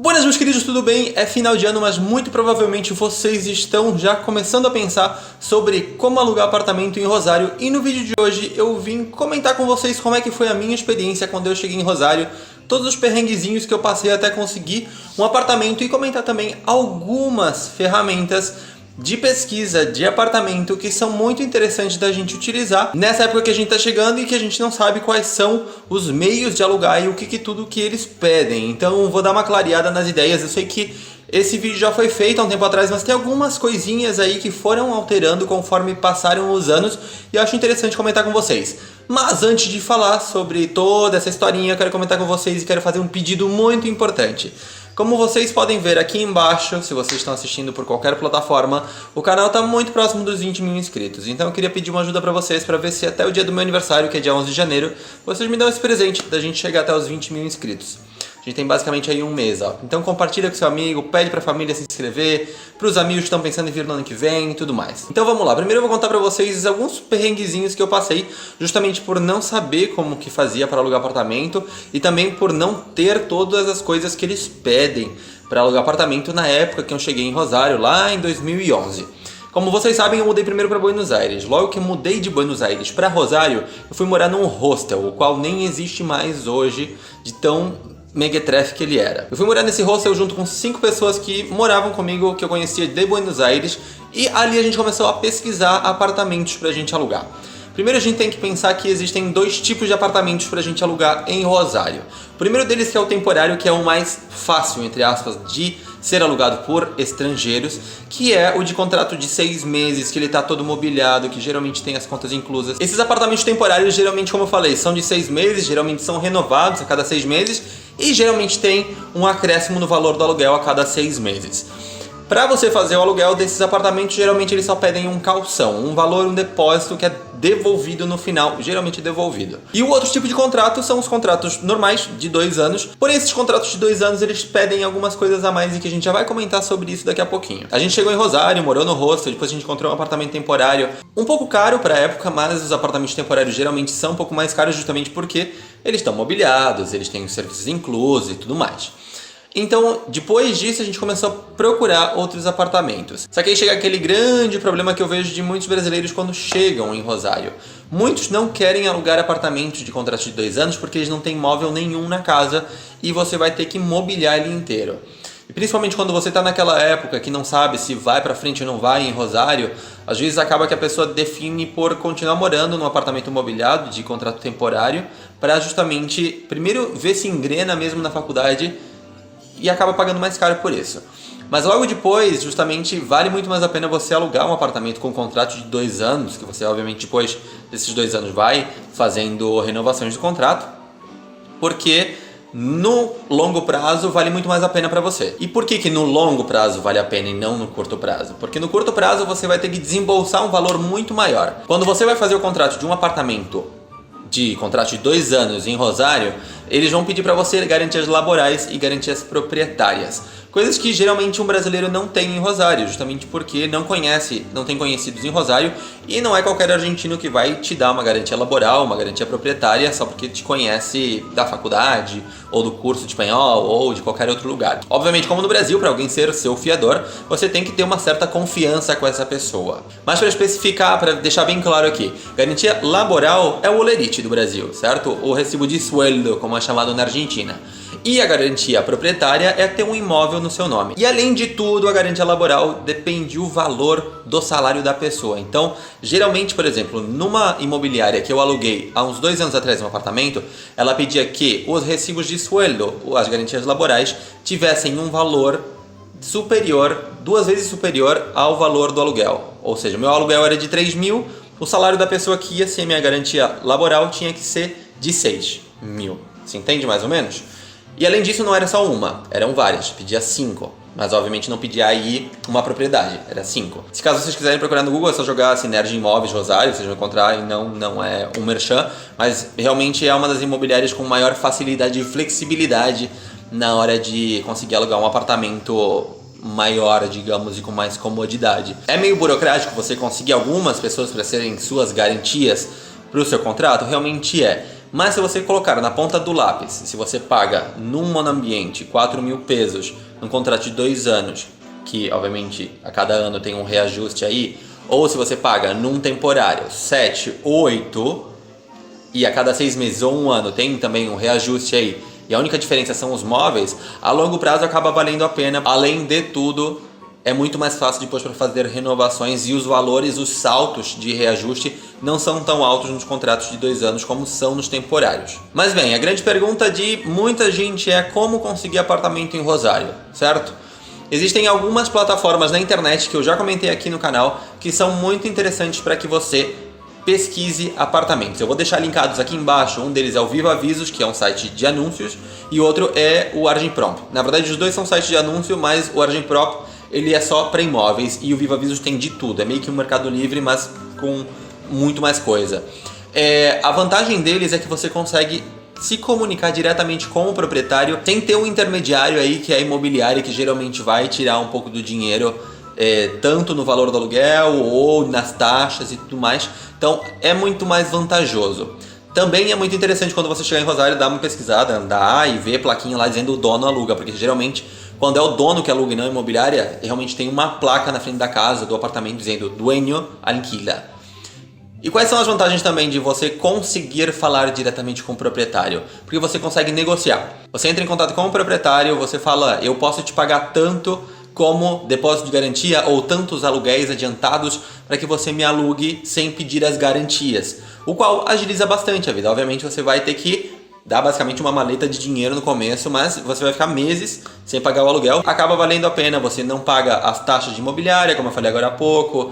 Buenas, meus queridos, tudo bem? É final de ano, mas muito provavelmente vocês estão já começando a pensar sobre como alugar apartamento em Rosário. E no vídeo de hoje eu vim comentar com vocês como é que foi a minha experiência quando eu cheguei em Rosário, todos os perrenguezinhos que eu passei até conseguir um apartamento e comentar também algumas ferramentas de pesquisa de apartamento que são muito interessantes da gente utilizar nessa época que a gente está chegando e que a gente não sabe quais são os meios de alugar e o que tudo que eles pedem. Então vou dar uma clareada nas ideias. Eu sei que esse vídeo já foi feito há um tempo atrás, mas tem algumas coisinhas aí que foram alterando conforme passaram os anos e eu acho interessante comentar com vocês. Mas antes de falar sobre toda essa historinha, eu quero comentar com vocês e quero fazer um pedido muito importante. Como vocês podem ver aqui embaixo, se vocês estão assistindo por qualquer plataforma, o canal está muito próximo dos 20 mil inscritos. Então eu queria pedir uma ajuda para vocês para ver se até o dia do meu aniversário, que é dia 11 de janeiro, vocês me dão esse presente da gente chegar até os 20 mil inscritos. A gente tem basicamente aí um mês, ó. Então compartilha com seu amigo, pede pra família se inscrever, pros amigos que estão pensando em vir no ano que vem e tudo mais. Então vamos lá, primeiro eu vou contar pra vocês alguns perrenguezinhos que eu passei, justamente por não saber como que fazia para alugar apartamento e também por não ter todas as coisas que eles pedem para alugar apartamento na época que eu cheguei em Rosário, lá em 2011. Como vocês sabem, eu mudei primeiro para Buenos Aires. Logo que eu mudei de Buenos Aires para Rosário, eu fui morar num hostel, o qual nem existe mais hoje, de tão mequetrefe que ele era. Eu fui morar nesse hostel junto com 5 pessoas que moravam comigo, que eu conhecia de Buenos Aires, e ali a gente começou a pesquisar apartamentos pra gente alugar. Primeiro a gente tem que pensar que existem 2 tipos de apartamentos pra gente alugar em Rosário. O primeiro deles que é o temporário, que é o mais fácil, entre aspas, de ser alugado por estrangeiros, que é o de contrato de 6 meses, que ele tá todo mobiliado, que geralmente tem as contas inclusas. Esses apartamentos temporários, geralmente, como eu falei, são de 6 meses, geralmente são renovados a cada 6 meses e geralmente tem um acréscimo no valor do aluguel a cada 6 meses. Para você fazer o aluguel desses apartamentos, geralmente eles só pedem um calção, um valor, um depósito que é devolvido no final, geralmente devolvido. E o outro tipo de contrato são os contratos normais, de 2 anos. Porém, esses contratos de 2 anos, eles pedem algumas coisas a mais e que a gente já vai comentar sobre isso daqui a pouquinho. A gente chegou em Rosário, morou no hostel, depois a gente encontrou um apartamento temporário, um pouco caro para a época, mas os apartamentos temporários geralmente são um pouco mais caros justamente porque eles estão mobiliados, eles têm os serviços inclusos e tudo mais. Então, depois disso, a gente começou a procurar outros apartamentos. Só que aí chega aquele grande problema que eu vejo de muitos brasileiros quando chegam em Rosário. Muitos não querem alugar apartamentos de contrato de 2 anos porque eles não têm móvel nenhum na casa e você vai ter que mobiliar ele inteiro. E principalmente quando você está naquela época que não sabe se vai para frente ou não vai em Rosário, às vezes acaba que a pessoa define por continuar morando num apartamento mobiliado de contrato temporário para justamente, primeiro, ver se engrena mesmo na faculdade e acaba pagando mais caro por isso. Mas logo depois, justamente, vale muito mais a pena você alugar um apartamento com um contrato de 2 anos, que você obviamente depois desses 2 anos vai fazendo renovações do contrato, porque no longo prazo vale muito mais a pena para você. E por que no longo prazo vale a pena e não no curto prazo? Porque no curto prazo você vai ter que desembolsar um valor muito maior. Quando você vai fazer o contrato de um apartamento de contrato de 2 anos em Rosário, eles vão pedir para você garantias laborais e garantias proprietárias. Coisas que geralmente um brasileiro não tem em Rosário, justamente porque não tem conhecidos em Rosário e não é qualquer argentino que vai te dar uma garantia laboral, uma garantia proprietária só porque te conhece da faculdade ou do curso de espanhol ou de qualquer outro lugar. Obviamente, como no Brasil, para alguém ser seu fiador, você tem que ter uma certa confiança com essa pessoa. Mas para especificar, para deixar bem claro aqui, garantia laboral é o olerite do Brasil, certo? O recibo de sueldo, como é chamado na Argentina. E a garantia proprietária é ter um imóvel no seu nome. E além de tudo, a garantia laboral depende do valor do salário da pessoa. Então, geralmente, por exemplo, numa imobiliária que eu aluguei há uns 2 anos atrás um apartamento, ela pedia que os recibos de sueldo, as garantias laborais, tivessem um valor superior, 2 vezes superior ao valor do aluguel. Ou seja, o meu aluguel era de 3 mil, o salário da pessoa que ia ser minha garantia laboral tinha que ser de 6 mil. Você entende mais ou menos? E além disso não era só uma, eram várias, pedia 5. Mas obviamente não pedia aí uma propriedade, era 5. Se caso vocês quiserem procurar no Google, é só jogar Sinergia Imóveis Rosário, vocês vão encontrar, e não é um merchan, mas realmente é uma das imobiliárias com maior facilidade e flexibilidade na hora de conseguir alugar um apartamento maior, digamos, e com mais comodidade. É meio burocrático você conseguir algumas pessoas para serem suas garantias para o seu contrato? Realmente é. Mas se você colocar na ponta do lápis, se você paga num monoambiente 4.000 pesos, num contrato de 2 anos, que obviamente a cada ano tem um reajuste aí, ou se você paga num temporário 7, 8, e a cada 6 meses ou um ano tem também um reajuste aí, e a única diferença são os móveis, a longo prazo acaba valendo a pena. Além de tudo, é muito mais fácil depois para fazer renovações e os valores, os saltos de reajuste não são tão altos nos contratos de 2 anos como são nos temporários. Mas bem, a grande pergunta de muita gente é como conseguir apartamento em Rosário, certo? Existem algumas plataformas na internet que eu já comentei aqui no canal que são muito interessantes para que você pesquise apartamentos. Eu vou deixar linkados aqui embaixo. Um deles é o Viva Avisos, que é um site de anúncios, e o outro é o Argenprop. Na verdade, os dois são sites de anúncio, mas o Argenprop ele é só para imóveis e o Viva Avisos tem de tudo. É meio que um Mercado Livre, mas com muito mais coisa. A vantagem deles é que você consegue se comunicar diretamente com o proprietário sem ter um intermediário aí que é a imobiliária, que geralmente vai tirar um pouco do dinheiro, tanto no valor do aluguel ou nas taxas e tudo mais. Então é muito mais vantajoso. Também é muito interessante quando você chegar em Rosário dar uma pesquisada, andar e ver plaquinha lá dizendo o dono aluga, porque geralmente quando é o dono que aluga e não a imobiliária, realmente tem uma placa na frente da casa, do apartamento, dizendo dueño alquila. E quais são as vantagens também de você conseguir falar diretamente com o proprietário? Porque você consegue negociar. Você entra em contato com o proprietário, você fala, eu posso te pagar tanto como depósito de garantia ou tantos aluguéis adiantados para que você me alugue sem pedir as garantias. O qual agiliza bastante a vida. Obviamente você vai ter que dá basicamente uma maleta de dinheiro no começo, mas você vai ficar meses sem pagar o aluguel. Acaba valendo a pena, você não paga as taxas de imobiliária, como eu falei agora há pouco,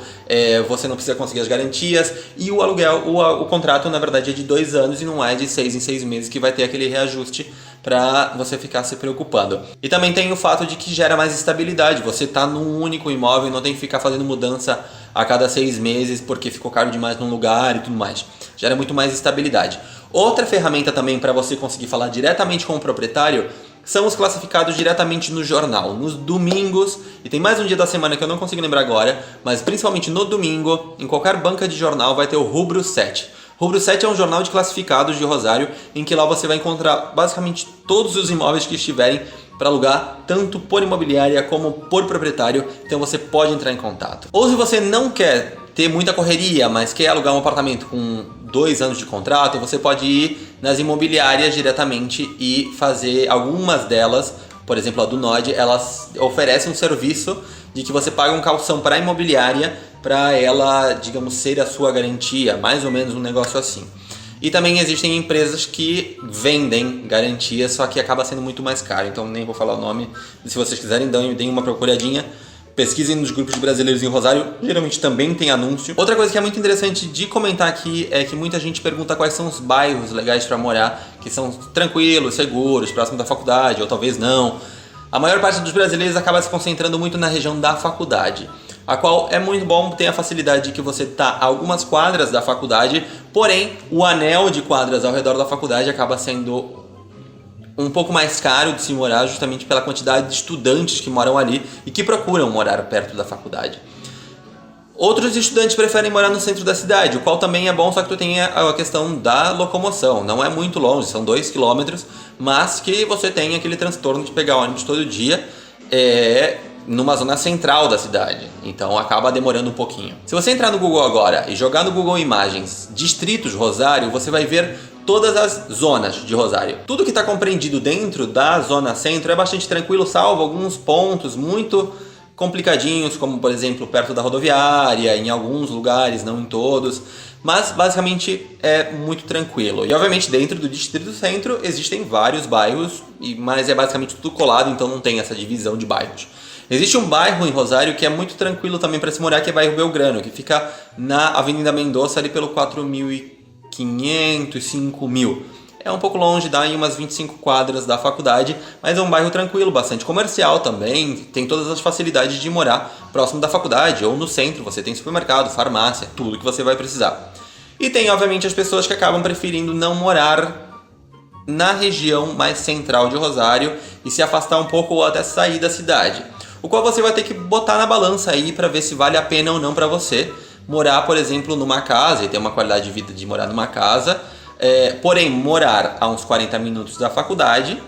você não precisa conseguir as garantias, e o aluguel, o contrato na verdade é de 2 anos e não é de 6 em 6 meses que vai ter aquele reajuste para você ficar se preocupando. E também tem o fato de que gera mais estabilidade, você está num único imóvel e não tem que ficar fazendo mudança a cada 6 meses porque ficou caro demais num lugar e tudo mais. Gera muito mais estabilidade. Outra ferramenta também para você conseguir falar diretamente com o proprietário são os classificados diretamente no jornal, nos domingos, e tem mais um dia da semana que eu não consigo lembrar agora, mas principalmente no domingo, em qualquer banca de jornal vai ter o Rubro 7. Rubro 7 é um jornal de classificados de Rosário, em que lá você vai encontrar basicamente todos os imóveis que estiverem para alugar, tanto por imobiliária como por proprietário, então você pode entrar em contato. Ou se você não quer ter muita correria, mas quer alugar um apartamento com 2 anos de contrato, você pode ir nas imobiliárias diretamente e fazer algumas delas, por exemplo a do Nod, elas oferecem um serviço de que você paga um calção para a imobiliária para ela, digamos, ser a sua garantia, mais ou menos um negócio assim. E também existem empresas que vendem garantias, só que acaba sendo muito mais caro, então nem vou falar o nome. Se vocês quiserem, deem uma procuradinha. Pesquisem nos grupos de brasileiros em Rosário, geralmente também tem anúncio. Outra coisa que é muito interessante de comentar aqui é que muita gente pergunta quais são os bairros legais para morar, que são tranquilos, seguros, próximo da faculdade, ou talvez não. A maior parte dos brasileiros acaba se concentrando muito na região da faculdade, a qual é muito bom, tem a facilidade de que você está a algumas quadras da faculdade, porém o anel de quadras ao redor da faculdade acaba sendo um pouco mais caro de se morar, justamente pela quantidade de estudantes que moram ali e que procuram morar perto da faculdade. Outros estudantes preferem morar no centro da cidade, o qual também é bom, só que tu tem a questão da locomoção. Não é muito longe, são 2 km, mas que você tem aquele transtorno de pegar ônibus todo dia numa zona central da cidade. Então acaba demorando um pouquinho. Se você entrar no Google agora e jogar no Google Imagens Distritos Rosário, você vai ver todas as zonas de Rosário. Tudo que está compreendido dentro da zona centro é bastante tranquilo, salvo alguns pontos muito complicadinhos, como por exemplo perto da rodoviária, em alguns lugares, não em todos, mas basicamente é muito tranquilo. E obviamente dentro do Distrito Centro existem vários bairros, mas é basicamente tudo colado, então não tem essa divisão de bairros. Existe um bairro em Rosário que é muito tranquilo também para se morar, que é o bairro Belgrano, que fica na Avenida Mendonça, ali pelo 4.500, 5.000. É um pouco longe, dá em umas 25 quadras da faculdade, mas é um bairro tranquilo, bastante comercial também, tem todas as facilidades de morar próximo da faculdade ou no centro, você tem supermercado, farmácia, tudo que você vai precisar. E tem obviamente as pessoas que acabam preferindo não morar na região mais central de Rosário e se afastar um pouco ou até sair da cidade, o qual você vai ter que botar na balança aí para ver se vale a pena ou não para você morar, por exemplo, numa casa e ter uma qualidade de vida de morar numa casa, porém morar a uns 40 minutos da faculdade,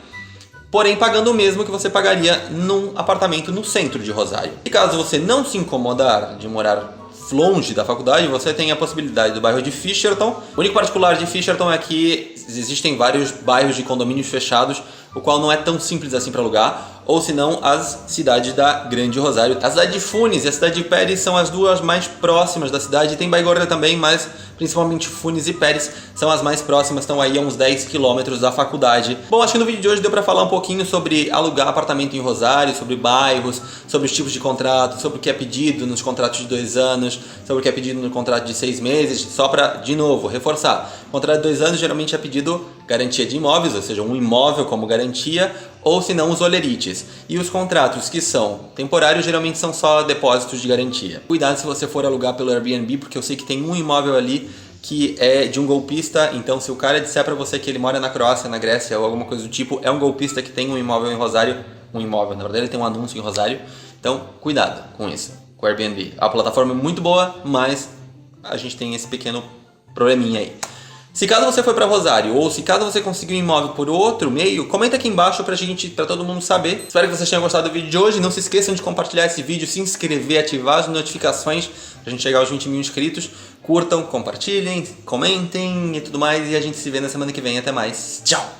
porém pagando o mesmo que você pagaria num apartamento no centro de Rosário. E caso você não se incomodar de morar longe da faculdade, você tem a possibilidade do bairro de Fischerton. O único particular de Fischerton é que existem vários bairros de condomínios fechados, o qual não é tão simples assim para alugar, ou senão as cidades da Grande Rosário. A cidade de Funes e a cidade de Pérez são as duas mais próximas da cidade, tem Baigorria também, mas principalmente Funes e Pérez são as mais próximas, estão aí a uns 10 quilômetros da faculdade. Bom, acho que no vídeo de hoje deu para falar um pouquinho sobre alugar apartamento em Rosário, sobre bairros, sobre os tipos de contrato, sobre o que é pedido nos contratos de 2 anos, sobre o que é pedido no contrato de 6 meses, só para, de novo, reforçar. Contrato de 2 anos geralmente é pedido garantia de imóveis, ou seja, um imóvel como garantia, ou se não os olerites. E os contratos que são temporários geralmente são só depósitos de garantia. Cuidado se você for alugar pelo Airbnb, porque eu sei que tem um imóvel ali que é de um golpista, então se o cara disser pra você que ele mora na Croácia, na Grécia ou alguma coisa do tipo, é um golpista que tem um imóvel em Rosário, na verdade ele tem um anúncio em Rosário, então cuidado com isso, com o Airbnb. A plataforma é muito boa, mas a gente tem esse pequeno probleminha aí. Se caso você foi para Rosário ou se caso você conseguiu um imóvel por outro meio, comenta aqui embaixo para todo mundo saber. Espero que vocês tenham gostado do vídeo de hoje. Não se esqueçam de compartilhar esse vídeo, se inscrever, ativar as notificações para a gente chegar aos 20 mil inscritos. Curtam, compartilhem, comentem e tudo mais. E a gente se vê na semana que vem. Até mais. Tchau!